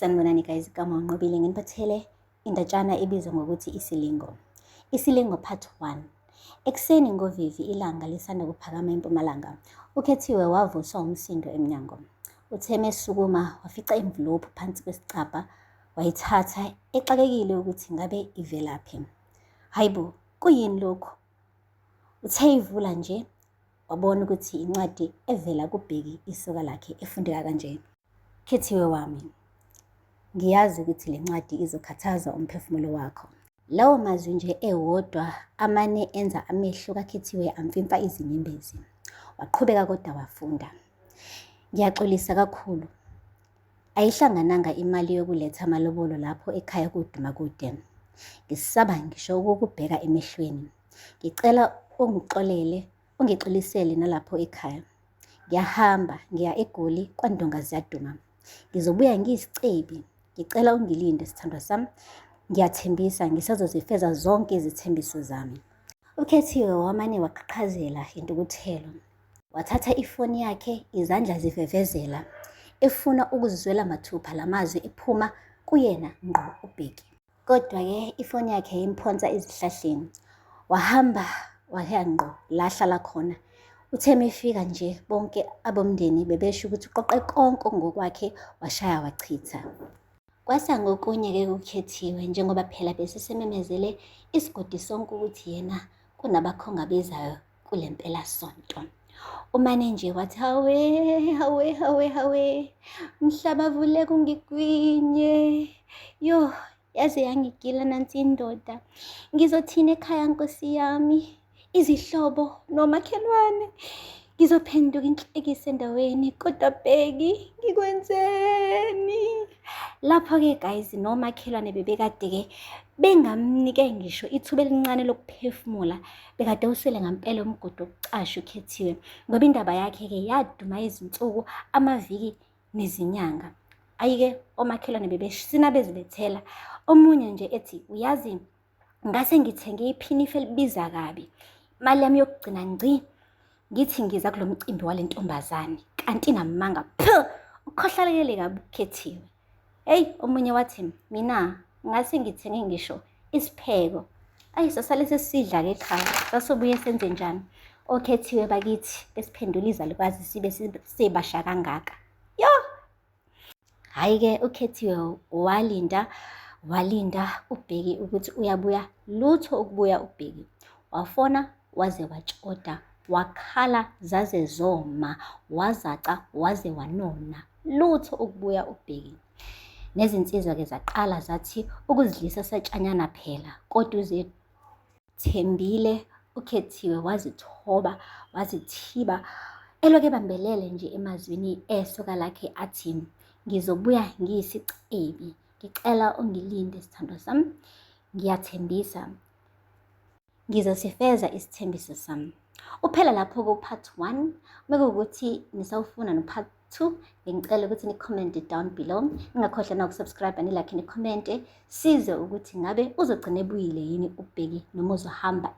Sanibonani guys, igama unqobile nginiphathele indatshana ebizwa ngokuthi isilingo. Isilingo part 1. Ekseni ngovivi ilanga lisanda kuphakama eMpumalanga, uKhethiwe wavuswa umsindo emnyango. Utheme esukuma wafica envelope phansi kwesicabha, wayithatha exakekile ukuthi ngabe ivelaphi. Hayibo, kuyini lokho? Uthe ivula nje wabona ukuthi incwadi evela kuBheki isoka lakhe efundeka kanje. Khethiwe wami, ngiyazi ukuthi le ncwadi izokhathaza umphefumulo wakho. Lawo mazwi nje ewodwa amane enza amehlo kaKhethiwe amfimfa izinyembezi. Waqhubeka kodwa wafunda. Ngiyaxolisa kakhulu. Ayihlangananga imali yokuletha amalobolo lapho ekhaya kuduma kude. Ngisaba ngisho ukukubheka emehlweni. Ngicela ungixolisele nalapho ekhaya. Ngiyahamba, ngiya eGoli kwaNdonga ziyaduma. Ngizobuya ngiyisicebi. Ngicela ungilinde sithandwa sami. Ngiyathembisa ngisazozifeza zonke izithembiso zami. uKhethiwe wamane waqhaqhazela intukuthelo. Wathatha ifoni yakhe, izandla zivevezela, efuna ukuzizwela mathupha lamazwi ephuma kuyena ngqo uBheki. Kodwa-ke ifoni yakhe imphonsa ezihlahleni. Wahamba waya ngqo la hlala khona. Uthe mefika nje bonke abomndeni bebesho ukuthi uqoqe konke ngokwakhe washaya wachitha. Kwasangokunye-ke kuKhethiwe njengoba phela besisememezele isigodi sonke ukuthi yena kunabakhonga bezayo kule mpelasonto. Umane nje wathi hawe, mhlaba vule kungigwinye. Yo, yaze yangigila nansi indoda. Ngizothini ekhaya nkosi yami? Izihlobo nomakhelwane. Ngizophenduka inhlekisa endaweni, kodwa Bheki ngikwenzeni? Lapho-ke guys, nomakhelwane bebekade-ke bengamnike ngisho ithuba elincane lokuphefumula. Bekade usele ngampela umgodi wokucasha uKhethiwe, ngoba indaba yakhe-ke yaduma izinsuku, amaviki nezinyanga. Ayi-ke omakhelwane bebesina bezibethela. Omunye nje ethi, uyazi ngase ngithenge iphini elibiza kabi. Imali yami yokugcina ngci ngithi ngiza kulo mcimbi wale ntombazane, kanti namanga ukhohlalekele kabi uKhethiwe. Hey, omunye wathi mina ngase ngithenge ngisho isipheko. Ayi sasale sesidla-ke ekhaya, sasobuye senze njani? oKhethiwe bakithi besiphendula izalukazi sibe sebasha kangaka. Yo! Hayi-ke uKhethiwe walinda uBheki ukuthi uyabuya, lutho ukubuya uBheki. Wafona waze watshoda, wakhala zaze zoma, wazaca waze wanona, lutho ukubuya uBheki. Nezinsizwa-ke zaqala zathi ukuzidlisa satshanyana phela, kodwa uzethembile uKhethiwe wazithoba, wazithiba, eloke bambelele nje emazwini esoka lakhe athi, ngizobuya ngiyisicebi, ngicela ungilinde sithandwa sami, ngiyathembisa ngizosifeza isithembiso sami. Uphela lapho ku-part 1. Mekuwukuthi nisawufuna no-part 2, ngicela ukuthi ni-comment down below. Ningakhohlwa na ukusubscribe, nilike, ni-comment size ukuthi ngabe uzogcina ebuyile yini uBheki noma uzohamba